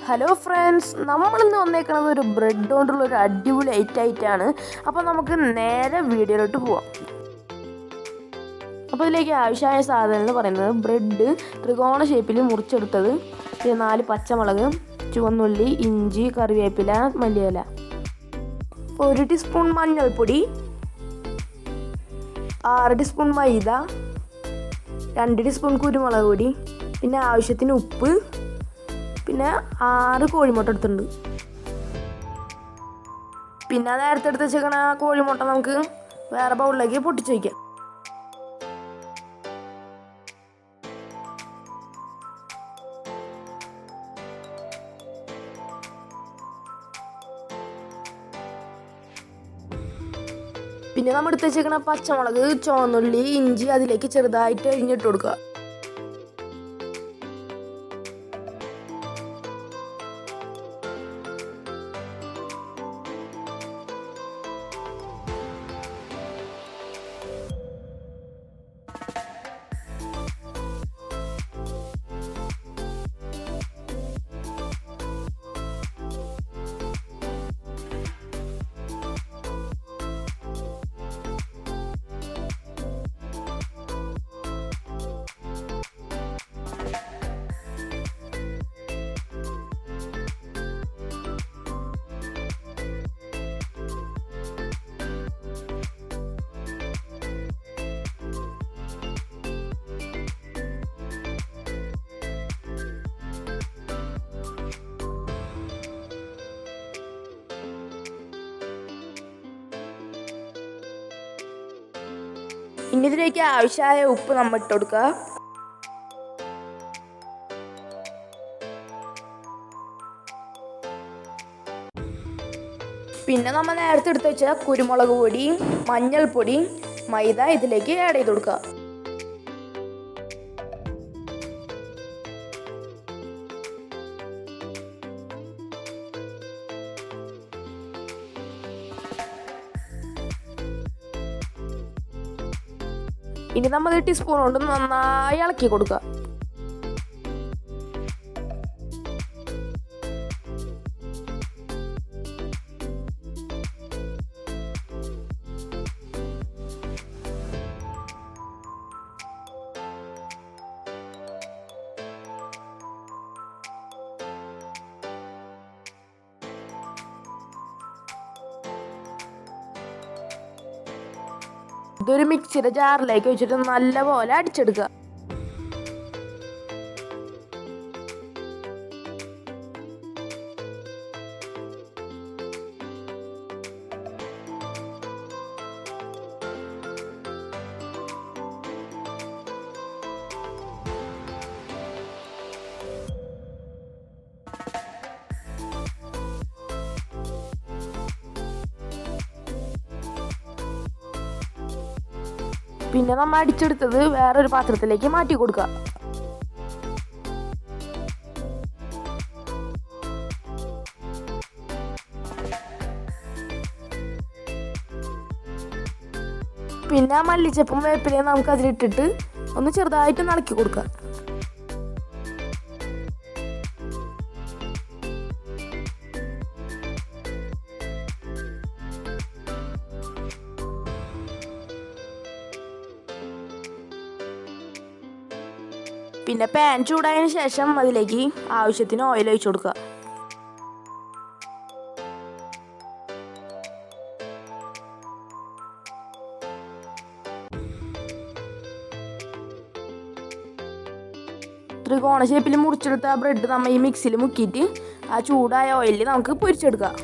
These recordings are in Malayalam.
ഹലോ ഫ്രണ്ട്സ്, നമ്മളിന്ന് വന്നേക്കുന്നത് ഒരു ബ്രെഡ് കൊണ്ടുള്ള ഒരു അടിപൊളി ഐറ്റാണ്. അപ്പോൾ നമുക്ക് നേരെ വീഡിയോയിലോട്ട് പോവാം. അപ്പോൾ ഇതിലേക്ക് ആവശ്യമായ സാധനം എന്ന് പറയുന്നത് ബ്രെഡ് ത്രികോണ ഷേപ്പിൽ മുറിച്ചെടുത്തത്, പിന്നെ 4 പച്ചമുളക്, ചുവന്നുള്ളി, ഇഞ്ചി, കറിവേപ്പില, മല്ലിയില, 1 ടീസ്പൂൺ മഞ്ഞൾപ്പൊടി, 6 ടീസ്പൂൺ മൈദ, 2 ടീസ്പൂൺ കുരുമുളക് പൊടി, പിന്നെ ആവശ്യത്തിന് ഉപ്പ്, പിന്നെ 6 കോഴിമുട്ട എടുത്തിട്ടുണ്ട്. പിന്നെ നേരത്തെ എടുത്ത് വെച്ചേക്കണ കോഴിമുട്ട നമുക്ക് വേറെ ബൗളിലേക്ക് പൊട്ടിച്ച് വയ്ക്കാം. പിന്നെ നമ്മൾ എടുത്ത് വെച്ചേക്കണ പച്ചമുളക്, ചുവന്നുള്ളി, ഇഞ്ചി അതിലേക്ക് ചെറുതായിട്ട് അരിഞ്ഞിട്ട് കൊടുക്കുക. ഇനി ഇതിലേക്ക് ആവശ്യമായ ഉപ്പ് നമ്മൾ ഇട്ട് കൊടുക്കുക. പിന്നെ നമ്മൾ നേരത്തെ എടുത്ത് വെച്ച കുരുമുളക് പൊടി, മഞ്ഞൾപ്പൊടി, മൈദ ഇതിലേക്ക് ആഡ് ചെയ്ത് കൊടുക്കുക. ഇനി നമ്മൾ ടീസ്പൂൺ കൊണ്ട് നന്നായി ഇളക്കി കൊടുക്കുക. ഇതൊരു മിക്സിയുടെ ജാറിലേക്ക് വെച്ചിട്ട് നല്ലപോലെ അടിച്ചെടുക്കുക. പിന്നെ നമ്മൾ അടിച്ചെടുത്തത് വേറൊരു പാത്രത്തിലേക്ക് മാറ്റി കൊടുക്കുക. പിന്നെ മല്ലിച്ചപ്പും വേപ്പിലയും നമുക്ക് അതിലിട്ടിട്ട് ഒന്ന് ചെറുതായിട്ട് ഇളക്കി കൊടുക്കുക. പിന്നെ പാൻ ചൂടായതിനു ശേഷം അതിലേക്ക് ആവശ്യത്തിന് ഓയിൽ ഒഴിച്ചു കൊടുക്കുക. ത്രികോണ ഷേപ്പിൽ മുറിച്ചെടുത്ത ബ്രെഡ് നമ്മൾ ഈ മിക്സിയിൽ മുക്കിയിട്ട് ആ ചൂടായ ഓയിലിൽ നമുക്ക് പൊരിച്ചെടുക്കാം.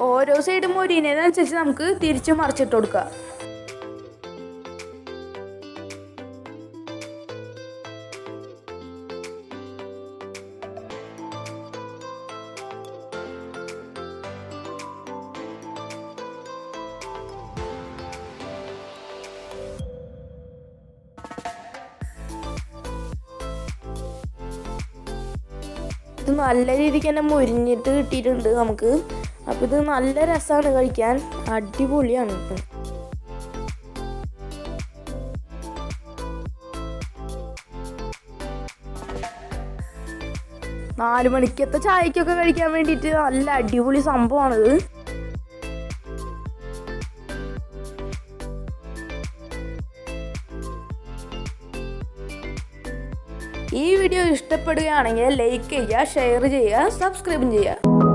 ഓരോ സൈഡും മൊരിയുന്നതിനനുസരിച്ച് നമുക്ക് തിരിച്ച് മറിച്ചിട്ട് കൊടുക്കുക. ഇത് നല്ല രീതിക്ക് തന്നെ മുരിഞ്ഞിട്ട് കിട്ടിയിട്ടുണ്ട് നമുക്ക്. അപ്പോൾ ഇത് നല്ല രസമാണ് കഴിക്കാൻ, അടിപൊളിയാണ്. 4 മണിക്കത്തെ ചായക്കൊക്കെ കഴിക്കാൻ വേണ്ടിയിട്ട് നല്ല അടിപൊളി സംഭവമാണിത്. ഈ വീഡിയോ ഇഷ്ടപ്പെടുകയാണെങ്കിൽ ലൈക്ക് ചെയ്യുക, ഷെയർ ചെയ്യുക, സബ്സ്ക്രൈബും ചെയ്യുക.